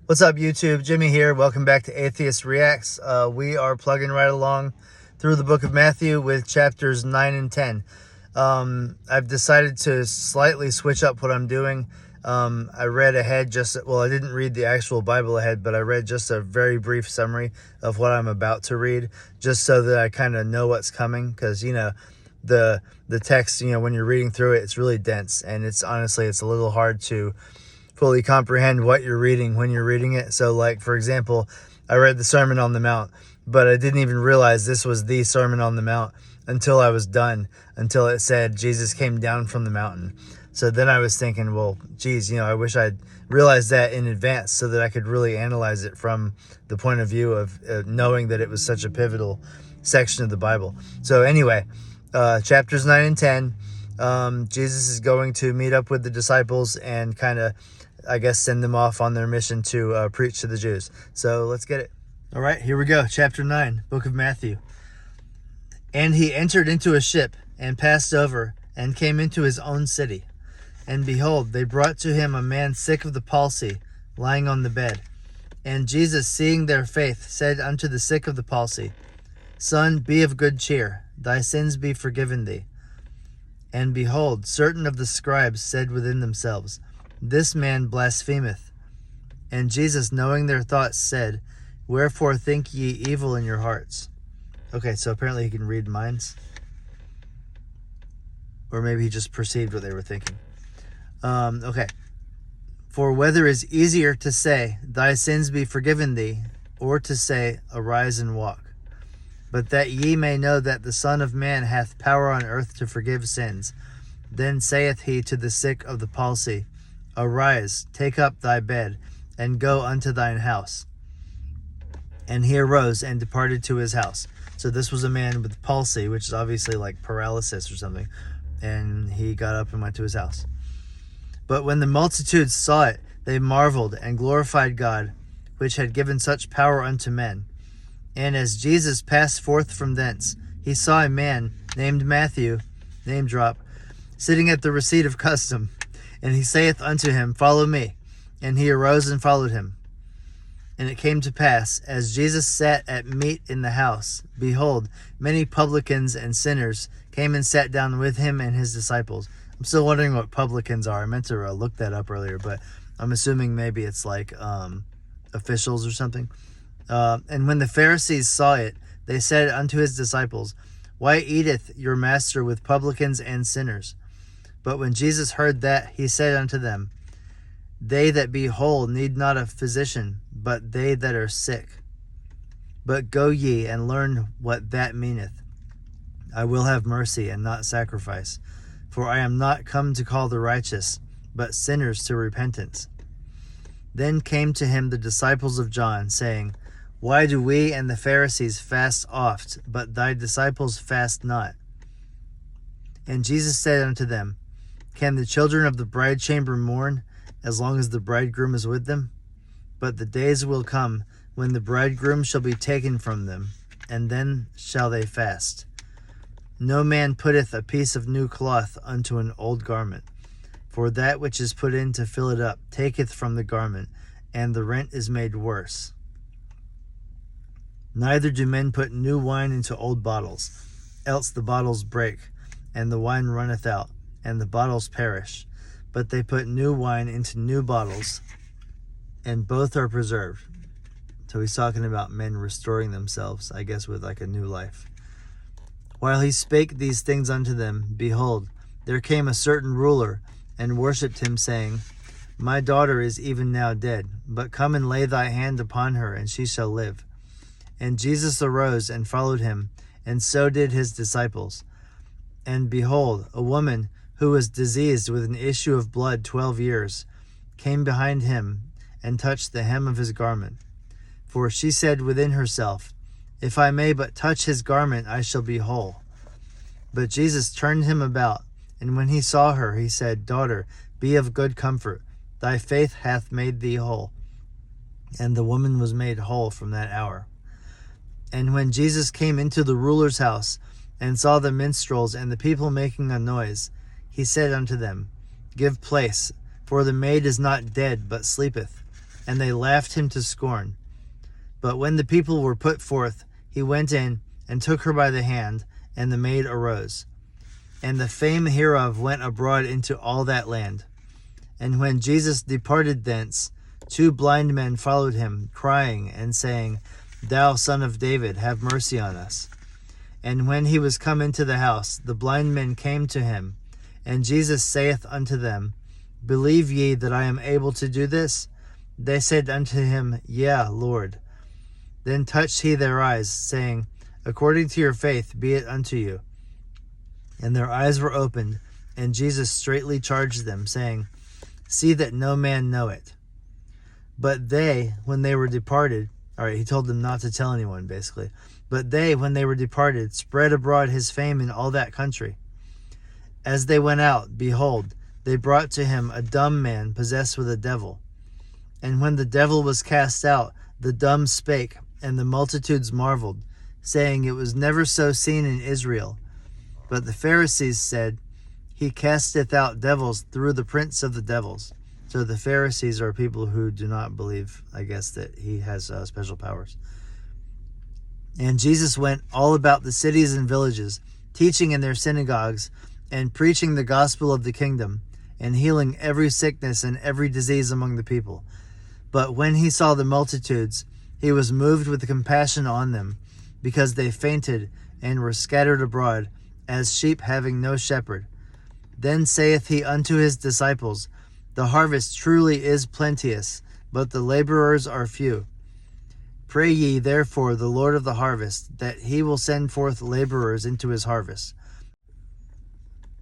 What's up, YouTube? Jimmy here. Welcome back to Atheist Reacts. We are plugging right along through the book of Matthew with chapters 9 and 10. I've decided to slightly switch up what I'm doing. I read ahead I didn't read the actual Bible ahead, but I read just a very brief summary of what I'm about to read, just so that I kind of know what's coming. Because, the text, when you're reading through it, it's really dense, and it's a little hard to fully comprehend what you're reading when you're reading it. So, like, for example, I read the Sermon on the Mount, but I didn't even realize this was the Sermon on the Mount until I was done, until it said Jesus came down from the mountain. So then I was thinking, well, geez, I wish I'd realized that in advance so that I could really analyze it from the point of view of knowing that it was such a pivotal section of the Bible. So anyway, chapters 9 and 10, Jesus is going to meet up with the disciples and kind of, send them off on their mission to preach to the Jews. So let's get it. All right, here we go. Chapter 9, book of Matthew. And he entered into a ship and passed over and came into his own city. And behold, they brought to him a man sick of the palsy, lying on the bed. And Jesus, seeing their faith, said unto the sick of the palsy, Son, be of good cheer, thy sins be forgiven thee. And behold, certain of the scribes said within themselves, This man blasphemeth. And Jesus, knowing their thoughts, said, Wherefore think ye evil in your hearts? Okay, so apparently he can read minds. Or maybe he just perceived what they were thinking. Okay. For whether is easier to say, Thy sins be forgiven thee, or to say, Arise and walk. But that ye may know that the Son of Man hath power on earth to forgive sins. Then saith he to the sick of the palsy, Arise, take up thy bed, and go unto thine house. And he arose and departed to his house. So this was a man with palsy, which is obviously like paralysis or something. And he got up and went to his house. But when the multitudes saw it, they marveled and glorified God, which had given such power unto men. And as Jesus passed forth from thence, he saw a man named Matthew, name drop, sitting at the receipt of custom. And he saith unto him, Follow me. And he arose and followed him. And it came to pass, as Jesus sat at meat in the house, behold, many publicans and sinners came and sat down with him and his disciples. I'm still wondering what publicans are. I meant to look that up earlier, but I'm assuming maybe it's like officials or something. And when the Pharisees saw it, they said unto his disciples, Why eateth your master with publicans and sinners? But when Jesus heard that, he said unto them, They that be whole need not a physician, but they that are sick. But go ye and learn what that meaneth. I will have mercy and not sacrifice, for I am not come to call the righteous, but sinners to repentance. Then came to him the disciples of John, saying, Why do we and the Pharisees fast oft, but thy disciples fast not? And Jesus said unto them, Can the children of the bride chamber mourn, as long as the bridegroom is with them? But the days will come, when the bridegroom shall be taken from them, and then shall they fast. No man putteth a piece of new cloth unto an old garment, for that which is put in to fill it up taketh from the garment, and the rent is made worse. Neither do men put new wine into old bottles, else the bottles break, and the wine runneth out, and the bottles perish. But they put new wine into new bottles, and both are preserved. So he's talking about men restoring themselves, I guess, with like a new life. While he spake these things unto them, behold, there came a certain ruler, and worshipped him, saying, My daughter is even now dead, but come and lay thy hand upon her, and she shall live. And Jesus arose and followed him, and so did his disciples. And behold, a woman who was diseased with an issue of blood 12 years, came behind him, and touched the hem of his garment. For she said within herself, If I may but touch his garment, I shall be whole. But Jesus turned him about, and when he saw her, he said, Daughter, be of good comfort, thy faith hath made thee whole. And the woman was made whole from that hour. And when Jesus came into the ruler's house, and saw the minstrels and the people making a noise, he said unto them, Give place, for the maid is not dead, but sleepeth. and they laughed him to scorn. But when the people were put forth, he went in and took her by the hand, and the maid arose. And the fame hereof went abroad into all that land. And when Jesus departed thence, 2 blind men followed him, crying and saying, Thou Son of David, have mercy on us. And when he was come into the house, the blind men came to him. And Jesus saith unto them, Believe ye that I am able to do this? They said unto him, Yea, Lord. Then touched he their eyes, saying, According to your faith be it unto you. And their eyes were opened, and Jesus straitly charged them, saying, See that no man know it. But they, when they were departed, he told them not to tell anyone, basically. But they, when they were departed, spread abroad his fame in all that country. As they went out, behold, they brought to him a dumb man possessed with a devil. And when the devil was cast out, the dumb spake, and the multitudes marveled, saying, It was never so seen in Israel. But the Pharisees said, He casteth out devils through the prince of the devils. So the Pharisees are people who do not believe, I guess, that he has special powers. And Jesus went all about the cities and villages, teaching in their synagogues, and preaching the gospel of the kingdom, and healing every sickness and every disease among the people. But when he saw the multitudes, he was moved with compassion on them, because they fainted and were scattered abroad, as sheep having no shepherd. Then saith he unto his disciples, The harvest truly is plenteous, but the laborers are few. Pray ye therefore the Lord of the harvest, that he will send forth laborers into his harvest.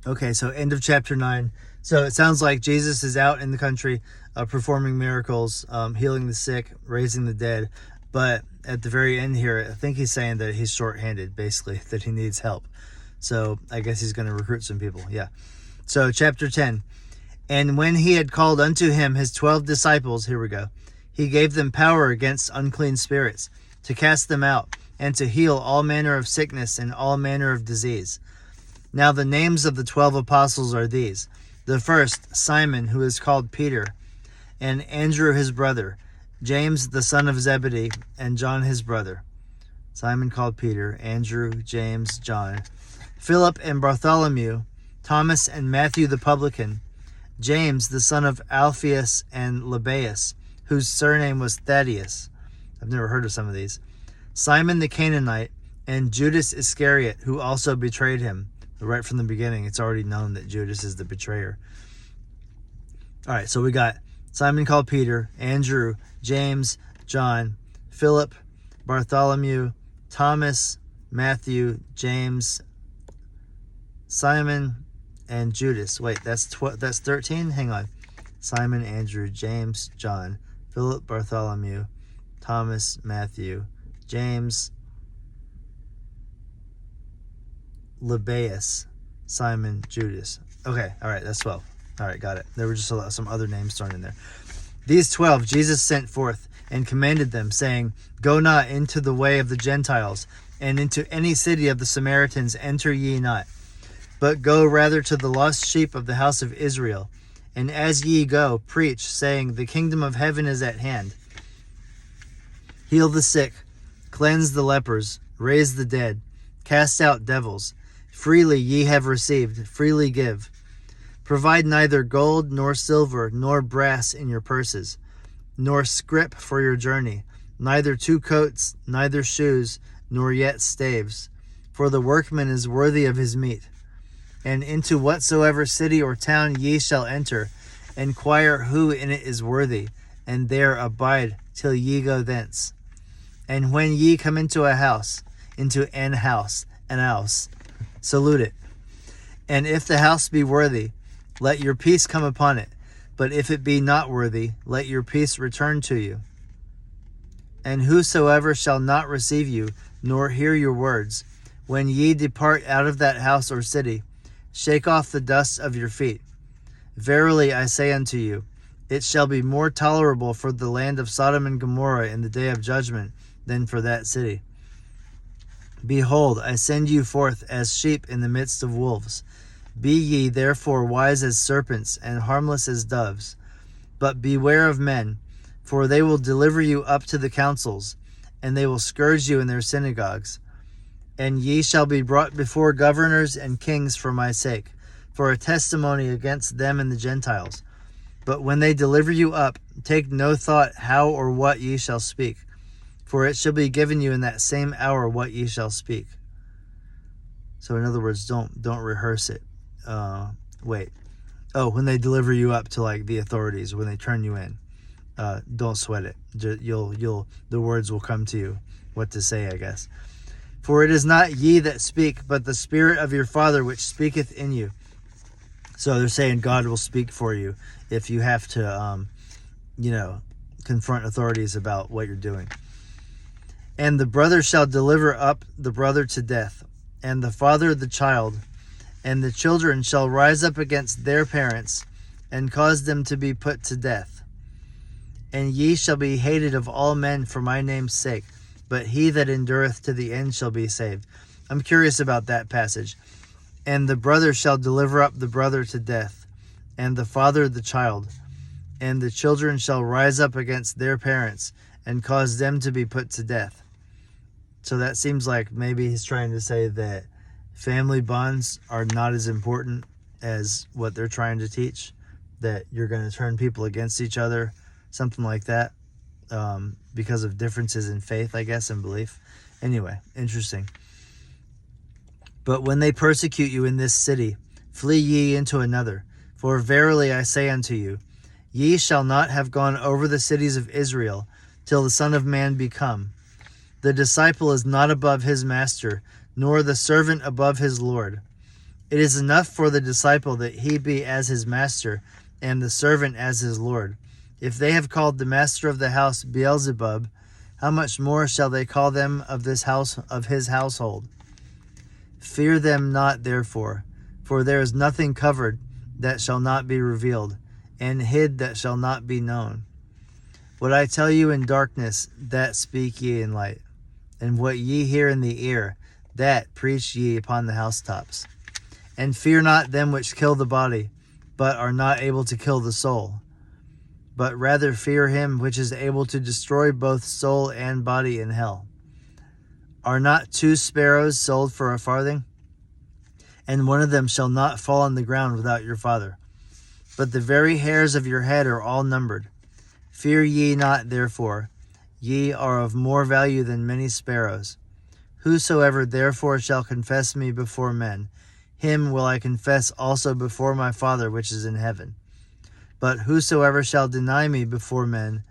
Okay, so end of chapter 9. So it sounds like Jesus is out in the country performing miracles, healing the sick, raising the dead. But at the very end here, I think he's saying that he's short-handed, basically, that he needs help. So I guess he's going to recruit some people, yeah. So chapter 10. And when he had called unto him his 12 disciples, here we go, he gave them power against unclean spirits, to cast them out, and to heal all manner of sickness and all manner of disease. Now the names of the 12 apostles are these. The first, Simon, who is called Peter, and Andrew his brother, James the son of Zebedee, and John his brother. Simon called Peter, Andrew, James, John, Philip and Bartholomew, Thomas and Matthew the publican, James the son of Alphaeus and Lebbaeus, whose surname was Thaddeus. I've never heard of some of these. Simon the Canaanite, and Judas Iscariot, who also betrayed him. Right from the beginning, it's already known that Judas is the betrayer. All right, so we got Simon called Peter, Andrew, James, John, Philip, Bartholomew, Thomas, Matthew, James, Simon, and Judas. Wait, that's 13? Hang on. Simon, Andrew, James, John, Philip, Bartholomew, Thomas, Matthew, James, Lebbaeus, Simon, Judas. Okay, all right, that's 12. All right, got it. There were just some other names thrown in there. These 12 Jesus sent forth and commanded them, saying, Go not into the way of the Gentiles, and into any city of the Samaritans enter ye not, but go rather to the lost sheep of the house of Israel. And as ye go, preach, saying, The kingdom of heaven is at hand. Heal the sick, cleanse the lepers, raise the dead, cast out devils. Freely ye have received, freely give. Provide neither gold, nor silver, nor brass in your purses, nor scrip for your journey, neither 2 coats, neither shoes, nor yet staves. For the workman is worthy of his meat. And into whatsoever city or town ye shall enter, inquire who in it is worthy, and there abide till ye go thence. And when ye come into an house, salute it. And if the house be worthy, let your peace come upon it. But if it be not worthy, let your peace return to you. And whosoever shall not receive you, nor hear your words, when ye depart out of that house or city, shake off the dust of your feet. Verily I say unto you, it shall be more tolerable for the land of Sodom and Gomorrah in the day of judgment than for that city. Behold, I send you forth as sheep in the midst of wolves. Be ye therefore wise as serpents and harmless as doves. But beware of men, For they will deliver you up to the councils, and they will scourge you in their synagogues. And ye shall be brought before governors and kings for my sake, for a testimony against them and the Gentiles. But when they deliver you up, take no thought how or what ye shall speak, for it shall be given you in that same hour what ye shall speak. So in other words, don't rehearse it. When they deliver you up to like the authorities, when they turn you in, don't sweat it. The words will come to you, what to say, I guess. For it is not ye that speak, but the Spirit of your Father which speaketh in you. So they're saying God will speak for you if you have to, confront authorities about what you're doing. And the brother shall deliver up the brother to death, and the father the child, and the children shall rise up against their parents, and cause them to be put to death. And ye shall be hated of all men for my name's sake, but he that endureth to the end shall be saved. I'm curious about that passage. And the brother shall deliver up the brother to death, and the father the child, and the children shall rise up against their parents, and cause them to be put to death. So that seems like maybe he's trying to say that family bonds are not as important as what they're trying to teach, that you're going to turn people against each other, something like that, because of differences in faith, I guess, and belief. Anyway, interesting. But when they persecute you in this city, flee ye into another. For verily I say unto you, ye shall not have gone over the cities of Israel till the Son of Man be come. The disciple is not above his master, nor the servant above his Lord. It is enough for the disciple that he be as his master, and the servant as his Lord. If they have called the master of the house Beelzebub, how much more shall they call them of his household? Fear them not, therefore, for there is nothing covered that shall not be revealed, and hid that shall not be known. What I tell you in darkness, that speak ye in light, and what ye hear in the ear, that preach ye upon the housetops. And fear not them which kill the body, but are not able to kill the soul, but rather fear him which is able to destroy both soul and body in hell. Are not 2 sparrows sold for a farthing? And one of them shall not fall on the ground without your Father. But the very hairs of your head are all numbered. Fear ye not, therefore, ye are of more value than many sparrows. Whosoever therefore shall confess me before men, him will I confess also before my Father which is in heaven. But whosoever shall deny me before men,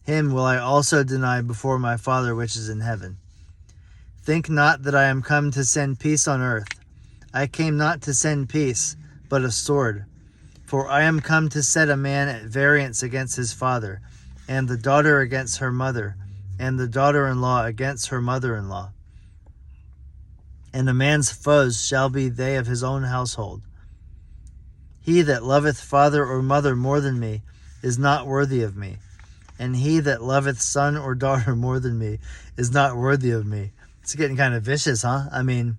him will I also deny before my Father which is in heaven. Think not that I am come to send peace on earth. I came not to send peace, but a sword. For I am come to set a man at variance against his father, and the daughter against her mother, and the daughter-in-law against her mother-in-law. And a man's foes shall be they of his own household. He that loveth father or mother more than me is not worthy of me, and he that loveth son or daughter more than me is not worthy of me. It's getting kind of vicious, huh? I mean,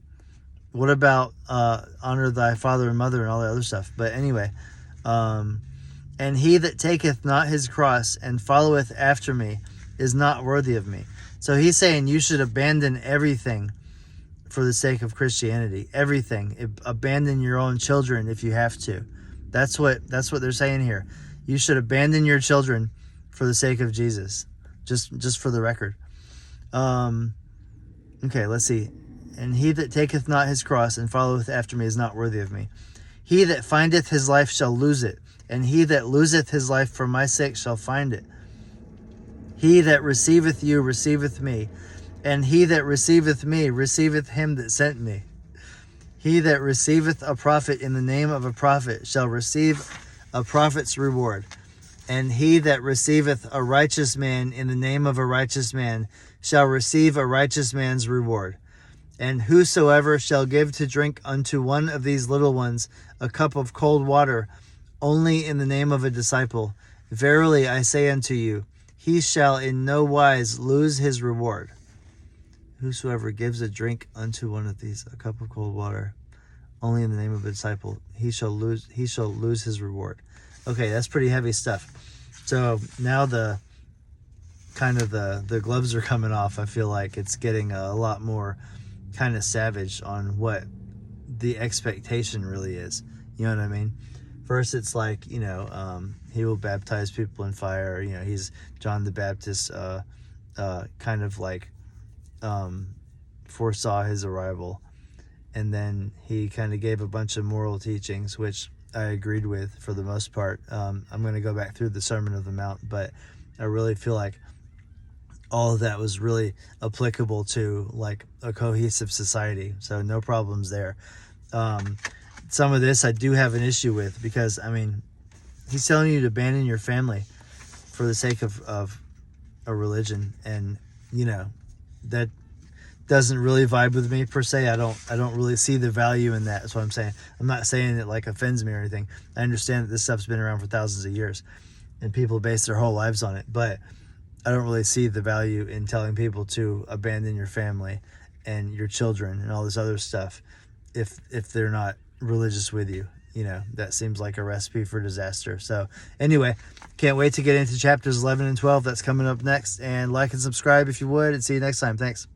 what about honor thy father and mother and all that other stuff? But anyway, and he that taketh not his cross and followeth after me is not worthy of me. So he's saying you should abandon everything for the sake of Christianity. Everything. Abandon your own children if you have to. That's what they're saying here. You should abandon your children for the sake of Jesus. Just for the record. Okay, let's see. And he that taketh not his cross and followeth after me is not worthy of me. He that findeth his life shall lose it, and he that loseth his life for my sake shall find it. He that receiveth you receiveth me, and he that receiveth me receiveth him that sent me. He that receiveth a prophet in the name of a prophet shall receive a prophet's reward. And he that receiveth a righteous man in the name of a righteous man shall receive a righteous man's reward. And whosoever shall give to drink unto one of these little ones a cup of cold water only in the name of a disciple, verily I say unto you, he shall in no wise lose his reward. Whosoever gives a drink unto one of these a cup of cold water only in the name of a disciple, he shall lose his reward. Okay, that's pretty heavy stuff. So now the kind of the gloves are coming off. I feel like it's getting a lot more kind of savage on what the expectation really is. You know what I mean? First, it's like, he will baptize people in fire. He's John the Baptist, kind of like foresaw his arrival. And then he kind of gave a bunch of moral teachings, which I agreed with for the most part. I'm going to go back through the Sermon on the Mount, but I really feel like all of that was really applicable to like a cohesive society. So no problems there. Some of this I do have an issue with, because he's telling you to abandon your family for the sake of a religion, and that doesn't really vibe with me per se. I don't really see the value in that. That's what I'm saying. I'm not saying it like offends me or anything. I understand that this stuff's been around for thousands of years and people base their whole lives on it, but I don't really see the value in telling people to abandon your family and your children and all this other stuff if they're not religious with you. That seems like a recipe for disaster. So anyway, can't wait to get into chapters 11 and 12. That's coming up next. And like and subscribe if you would, and see you next time. Thanks.